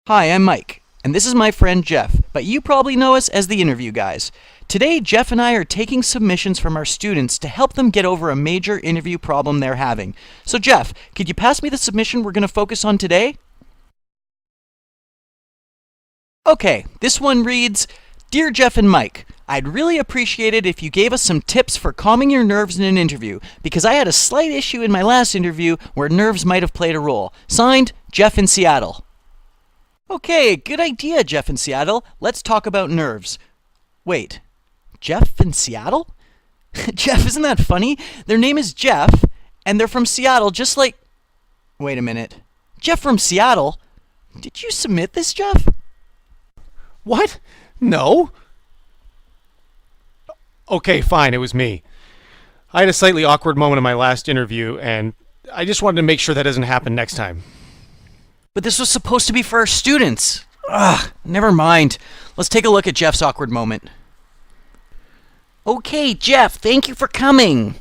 Hi, I'm Mike, and this is my friend Jeff, but you probably know us as the Interview Guys. Today, Jeff and I are taking submissions from our students to help them get over a major interview problem they're having. So Jeff, could you pass me the submission we're going to focus on today? Okay, this one reads, Dear Jeff and Mike, I'd really appreciate it if you gave us some tips for calming your nerves in an interview, because I had a slight issue in my last interview where nerves might have played a role. Signed, Jeff in Seattle. Okay, good idea, Jeff in Seattle. Let's talk about nerves. Wait, Jeff in Seattle? Jeff, isn't that funny? Their name is Jeff, and they're from Seattle, just like... Wait a minute. Jeff from Seattle? Did you submit this, Jeff? What? No? Okay, fine, it was me. I had a slightly awkward moment in my last interview, and I just wanted to make sure that doesn't happen next time. But this was supposed to be for our students. Ugh, never mind. Let's take a look at Jeff's awkward moment. Okay, Jeff, thank you for coming.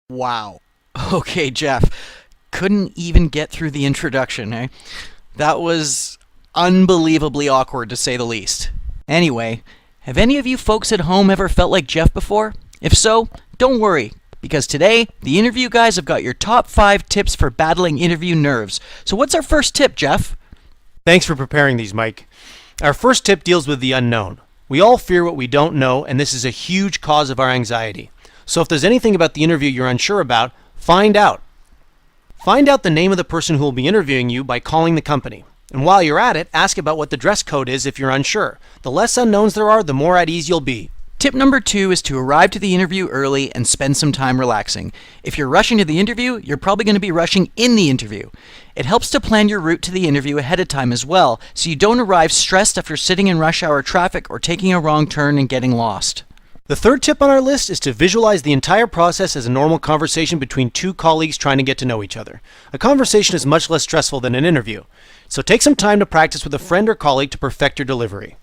Wow. Okay, Jeff. Couldn't even get through the introduction, eh? That was unbelievably awkward, to say the least. Anyway, have any of you folks at home ever felt like Jeff before? If so, don't worry, because today, the Interview Guys have got your top 5 tips for battling interview nerves. So what's our first tip, Jeff? Thanks for preparing these, Mike. Our first tip deals with the unknown. We all fear what we don't know, and this is a huge cause of our anxiety. So if there's anything about the interview you're unsure about, find out. Find out the name of the person who will be interviewing you by calling the company. And while you're at it, ask about what the dress code is if you're unsure. The less unknowns there are, the more at ease you'll be. Tip number 2 is to arrive to the interview early and spend some time relaxing. If you're rushing to the interview, you're probably going to be rushing in the interview. It helps to plan your route to the interview ahead of time as well, so you don't arrive stressed after sitting in rush hour traffic or taking a wrong turn and getting lost. The third tip on our list is to visualize the entire process as a normal conversation between two colleagues trying to get to know each other. A conversation is much less stressful than an interview, so take some time to practice with a friend or colleague to perfect your delivery.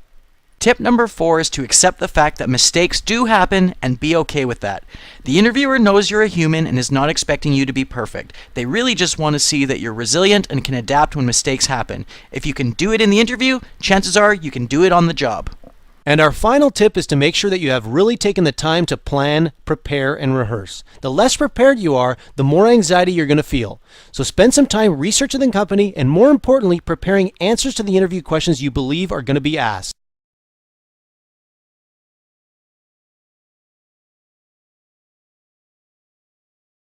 Tip number 4 is to accept the fact that mistakes do happen and be okay with that. The interviewer knows you're a human and is not expecting you to be perfect. They really just want to see that you're resilient and can adapt when mistakes happen. If you can do it in the interview, chances are you can do it on the job. And our final tip is to make sure that you have really taken the time to plan, prepare, and rehearse. The less prepared you are, the more anxiety you're going to feel. So spend some time researching the company and, more importantly, preparing answers to the interview questions you believe are going to be asked.